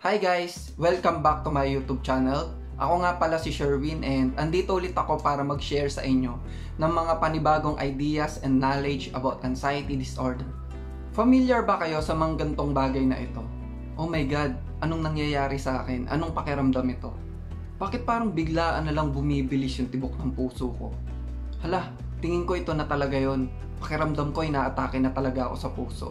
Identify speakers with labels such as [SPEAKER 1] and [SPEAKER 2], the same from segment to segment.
[SPEAKER 1] Hi guys! Welcome back to my YouTube channel. Ako nga pala si Sherwin and andito ulit ako para mag-share sa inyo ng mga panibagong ideas and knowledge about anxiety disorder. Familiar ba kayo sa mga gantong bagay na ito? Oh my God! Anong nangyayari sa akin? Anong pakiramdam ito? Bakit parang biglaan na lang bumibilis yung tibok ng puso ko? Hala, tingin ko ito na talaga yon. Pakiramdam ko inaatake na talaga ako sa puso.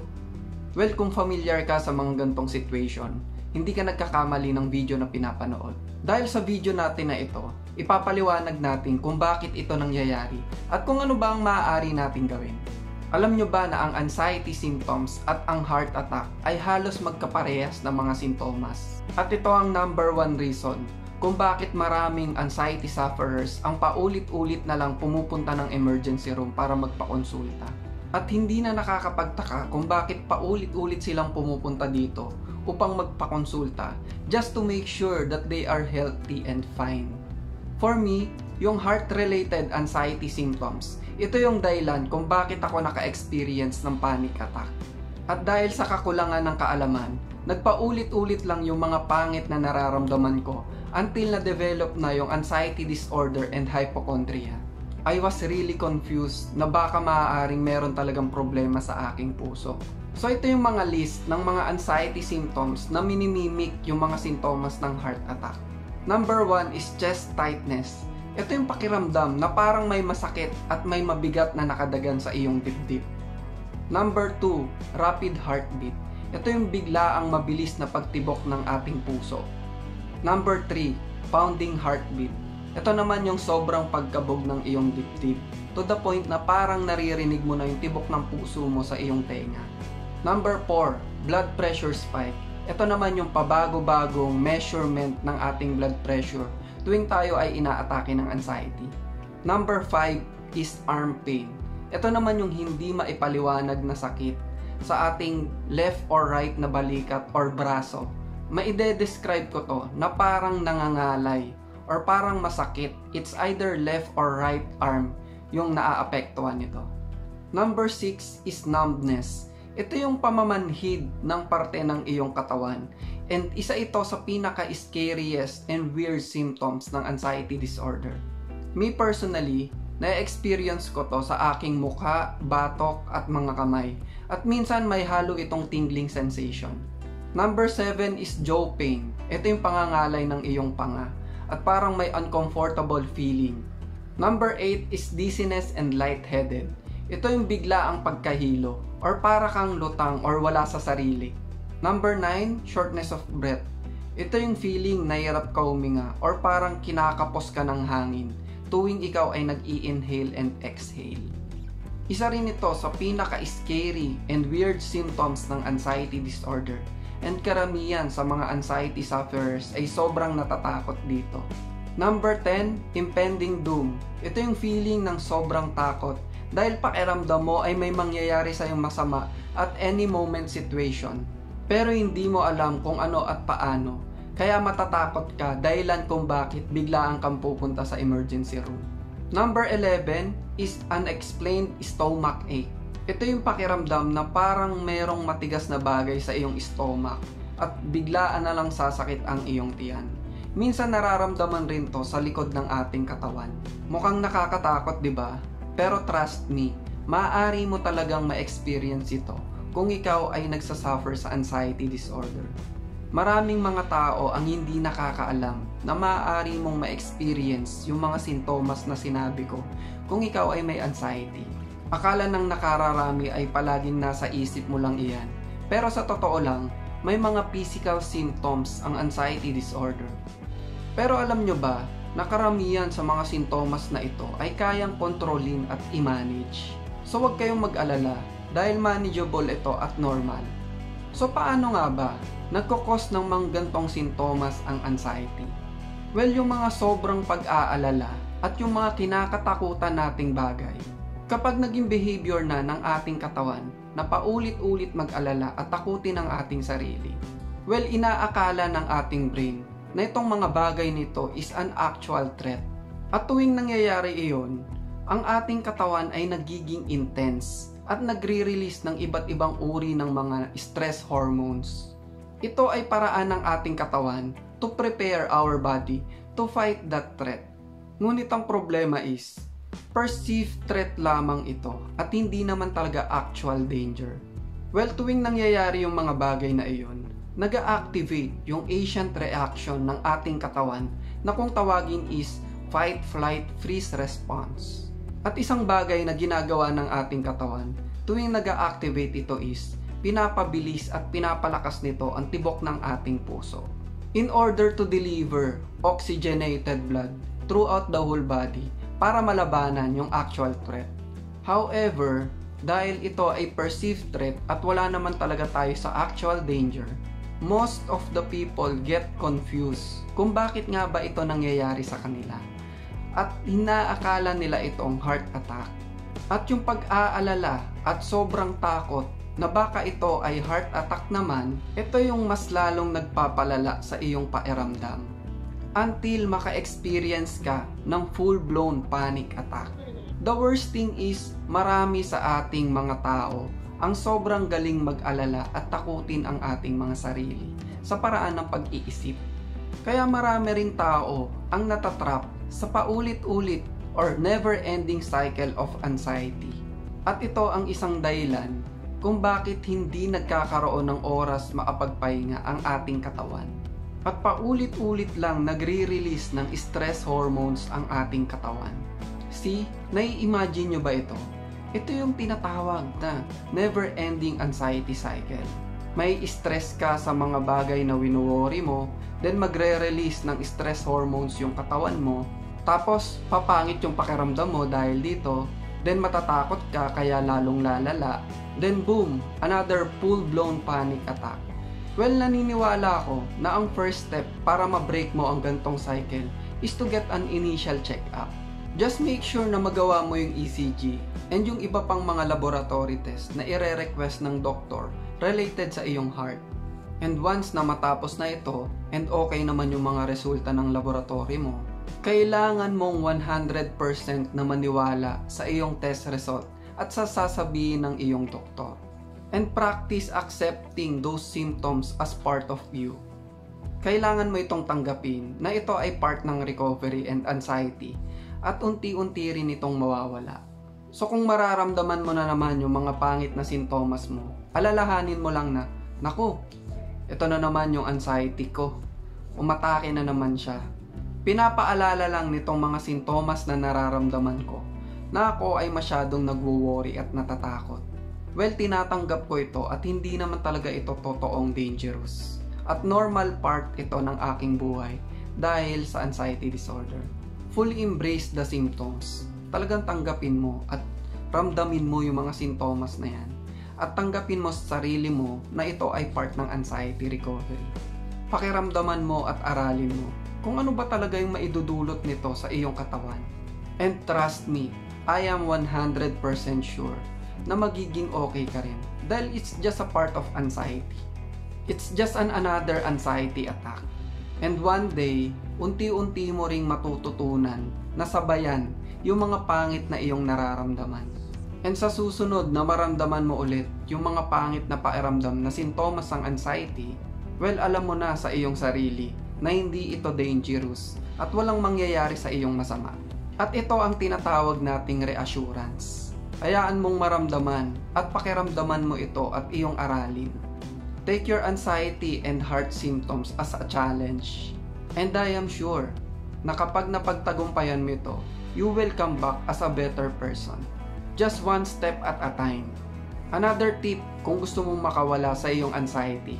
[SPEAKER 1] Well, kung familiar ka sa mga gantong situation, hindi ka nagkakamali ng video na pinapanood. Dahil sa video natin na ito, ipapaliwanag natin kung bakit ito nangyayari at kung ano ba ang maaari natin gawin. Alam nyo ba na ang anxiety symptoms at ang heart attack ay halos magkaparehas na mga sintomas? At ito ang number 1 reason kung bakit maraming anxiety sufferers ang paulit-ulit na lang pumupunta ng emergency room para magpakonsulta. At hindi na nakakapagtaka kung bakit paulit-ulit silang pumupunta dito upang magpakonsulta just to make sure that they are healthy and fine. For me, yung heart-related anxiety symptoms, ito yung dahilan kung bakit ako naka-experience ng panic attack. At dahil sa kakulangan ng kaalaman, nagpaulit-ulit lang yung mga pangit na nararamdaman ko until na-develop na yung anxiety disorder and hypochondria. I was really confused na baka maaaring meron talagang problema sa aking puso. So ito yung mga list ng mga anxiety symptoms na minimimik yung mga sintomas ng heart attack. Number 1 is chest tightness. Ito yung pakiramdam na parang may masakit at may mabigat na nakadagan sa iyong dibdib. Number 2, rapid heartbeat. Ito yung biglaang mabilis na pagtibok ng ating puso. Number 3, pounding heartbeat. Ito naman yung sobrang pagkabog ng iyong dibdib to the point na parang naririnig mo na yung tibok ng puso mo sa iyong tenga. Number 4, blood pressure spike. Ito naman yung pabago-bagong measurement ng ating blood pressure tuwing tayo ay inaatake ng anxiety. Number 5 is arm pain. Ito naman yung hindi maipaliwanag na sakit sa ating left or right na balikat or braso. Maide-describe ko to na parang nangangalay or parang masakit. It's either left or right arm yung naaapektuhan nito. Number 6 is numbness. Ito yung pamamanhid ng parte ng iyong katawan. And isa ito sa pinaka-scariest and weird symptoms ng anxiety disorder. Me personally, na-experience ko to sa aking mukha, batok at mga kamay. At minsan may halo itong tingling sensation. Number 7 is jaw pain. Ito yung pangangalay ng iyong panga at parang may uncomfortable feeling. Number 8 is dizziness and lightheaded. Ito yung bigla ang pagkahilo or para kang lutang or wala sa sarili. Number 9, shortness of breath. Ito yung feeling na hirap ka huminga or parang kinakapos ka ng hangin tuwing ikaw ay nag-i-inhale and exhale. Isa rin ito sa pinaka-scary and weird symptoms ng anxiety disorder. And karamihan sa mga anxiety sufferers ay sobrang natatakot dito. Number 10, impending doom. Ito yung feeling ng sobrang takot dahil pakiramdam mo ay may mangyayari sa iyong masama at any moment situation. Pero hindi mo alam kung ano at paano. Kaya matatakot ka dahilan kung bakit biglaan kang pupunta sa emergency room. Number 11 is unexplained stomach ache. Ito yung pakiramdam na parang merong matigas na bagay sa iyong stomach at biglaan na lang sasakit ang iyong tiyan. Minsan nararamdaman rin to sa likod ng ating katawan. Mukhang nakakatakot, di ba? Pero trust me, maaari mo talagang ma-experience ito kung ikaw ay nagsasuffer sa anxiety disorder. Maraming mga tao ang hindi nakakaalam na maaari mong ma-experience yung mga sintomas na sinabi ko kung ikaw ay may anxiety. Akala ng nakararami ay palaging nasa isip mo lang iyan. Pero sa totoo lang, may mga physical symptoms ang anxiety disorder. Pero alam nyo ba, na karamihan sa mga sintomas na ito ay kayang kontrolin at i-manage. So huwag kayong mag-alala dahil manageable ito at normal. So paano nga ba nagkukos ng mga gantong sintomas ang anxiety? Well, yung mga sobrang pag-aalala at yung mga kinakatakutan nating bagay. Kapag naging behavior na ng ating katawan na paulit-ulit mag-alala at takutin ang ating sarili, well, inaakala ng ating brain na itong mga bagay nito is an actual threat. At tuwing nangyayari iyon, ang ating katawan ay nagiging intense at nagre-release ng iba't ibang uri ng mga stress hormones. Ito ay paraan ng ating katawan to prepare our body to fight that threat. Ngunit ang problema is, perceived threat lamang ito at hindi naman talaga actual danger. Well, tuwing nangyayari yung mga bagay na iyon, nag-activate yung ancient reaction ng ating katawan na kung tawagin is fight, flight, freeze response. At isang bagay na ginagawa ng ating katawan tuwing nag-activate ito is pinapabilis at pinapalakas nito ang tibok ng ating puso in order to deliver oxygenated blood throughout the whole body para malabanan yung actual threat. However, dahil ito ay perceived threat at wala naman talaga tayo sa actual danger, most of the people get confused kung bakit nga ba ito nangyayari sa kanila. At inaakala nila itong heart attack. At yung pag-aalala at sobrang takot na baka ito ay heart attack naman, ito yung mas lalong nagpapalala sa iyong pakiramdam. Until maka-experience ka ng full-blown panic attack. The worst thing is, marami sa ating mga tao ang sobrang galing mag-alala at takutin ang ating mga sarili sa paraan ng pag-iisip. Kaya marami ring tao ang natatrap sa paulit-ulit or never-ending cycle of anxiety. At ito ang isang dahilan kung bakit hindi nagkakaroon ng oras makapagpahinga ang ating katawan. At paulit-ulit lang nagre-release ng stress hormones ang ating katawan. See, nai-imagine nyo ba ito? Ito yung tinatawag na never-ending anxiety cycle. May stress ka sa mga bagay na wino-worry mo, then magre-release ng stress hormones yung katawan mo, tapos papangit yung pakiramdam mo dahil dito, then matatakot ka kaya lalong lalala, then boom, another full-blown panic attack. Well, naniniwala ako na ang first step para ma-break mo ang gantong cycle is to get an initial check-up. Just make sure na magawa mo yung ECG and yung iba pang mga laboratory test na ire-request ng doktor related sa iyong heart. And once na matapos na ito and okay naman yung mga resulta ng laboratory mo, kailangan mong 100% na maniwala sa iyong test result at sa sasabihin ng iyong doktor. And practice accepting those symptoms as part of you. Kailangan mo itong tanggapin na ito ay part ng recovery and anxiety at unti-unti rin itong mawawala. So kung mararamdaman mo na naman yung mga pangit na sintomas mo, alalahanin mo lang na, naku, ito na naman yung anxiety ko. Umatake na naman siya. Pinapaalala lang nitong mga sintomas na nararamdaman ko na ako ay masyadong nagwo-worry at natatakot. Well, tinatanggap ko ito at hindi naman talaga ito totoong dangerous. At normal part ito ng aking buhay dahil sa anxiety disorder. Fully embrace the symptoms. Talagang tanggapin mo at ramdamin mo yung mga sintomas na yan. At tanggapin mo sa sarili mo na ito ay part ng anxiety recovery. Pakiramdaman mo at aralin mo kung ano ba talaga yung maidudulot nito sa iyong katawan. And trust me, I am 100% sure na magiging okay ka rin dahil it's just a part of anxiety. It's just another anxiety attack. And one day, unti-unti mo ring matututunan na sabayan yung mga pangit na iyong nararamdaman. And sa susunod na maramdaman mo ulit yung mga pangit na pakiramdam na sintomas ng anxiety, well, alam mo na sa iyong sarili na hindi ito dangerous at walang mangyayari sa iyong masama. At ito ang tinatawag nating reassurance. Hayaan mong maramdaman at pakiramdaman mo ito at iyong aralin. Take your anxiety and heart symptoms as a challenge. And I am sure na kapag napagtagumpayan mo ito, you will come back as a better person. Just one step at a time. Another tip kung gusto mong makawala sa iyong anxiety.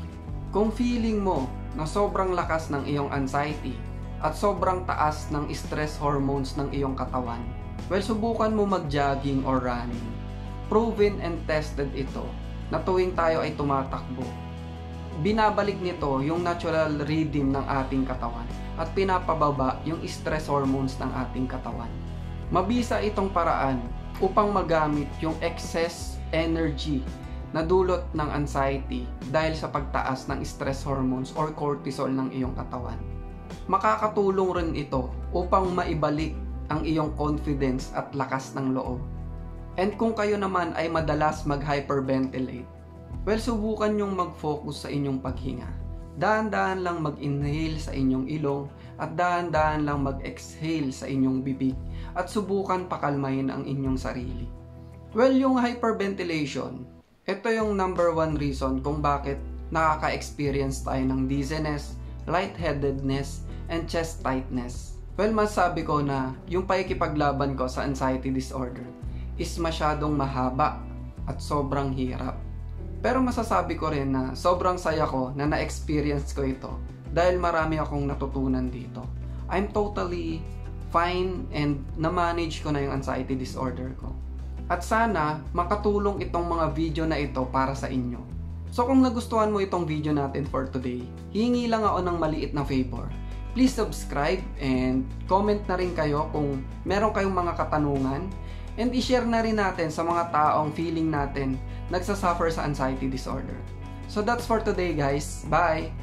[SPEAKER 1] Kung feeling mo na sobrang lakas ng iyong anxiety at sobrang taas ng stress hormones ng iyong katawan, well, subukan mo mag-jogging or running. Proven and tested ito na tuwing tayo ay tumatakbo, binabalik nito yung natural rhythm ng ating katawan at pinapababa yung stress hormones ng ating katawan. Mabisa itong paraan upang magamit yung excess energy na dulot ng anxiety dahil sa pagtaas ng stress hormones or cortisol ng iyong katawan. Makakatulong rin ito upang maibalik ang iyong confidence at lakas ng loob. And kung kayo naman ay madalas mag-hyperventilate, well, subukan nyong mag-focus sa inyong paghinga Dahan-dahan lang mag-inhale sa inyong ilong at dahan-dahan lang mag-exhale sa inyong bibig at subukan pakalmahin ang inyong sarili. Well, yung hyperventilation, ito yung number 1 reason kung bakit nakaka-experience tayo ng dizziness, lightheadedness, and chest tightness. Well, masabi ko na yung pakikipaglaban ko sa anxiety disorder is masyadong mahaba at sobrang hirap. Pero masasabi ko rin na sobrang saya ko na na-experience ko ito dahil marami akong natutunan dito. I'm totally fine and na-manage ko na yung anxiety disorder ko. At sana makatulong itong mga video na ito para sa inyo. So kung nagustuhan mo itong video natin for today, hihingi lang ako ng maliit na favor. Please subscribe and comment na rin kayo kung meron kayong mga katanungan. And i-share na rin natin sa mga taong feeling natin nagsasuffer sa anxiety disorder. So that's for today guys. Bye!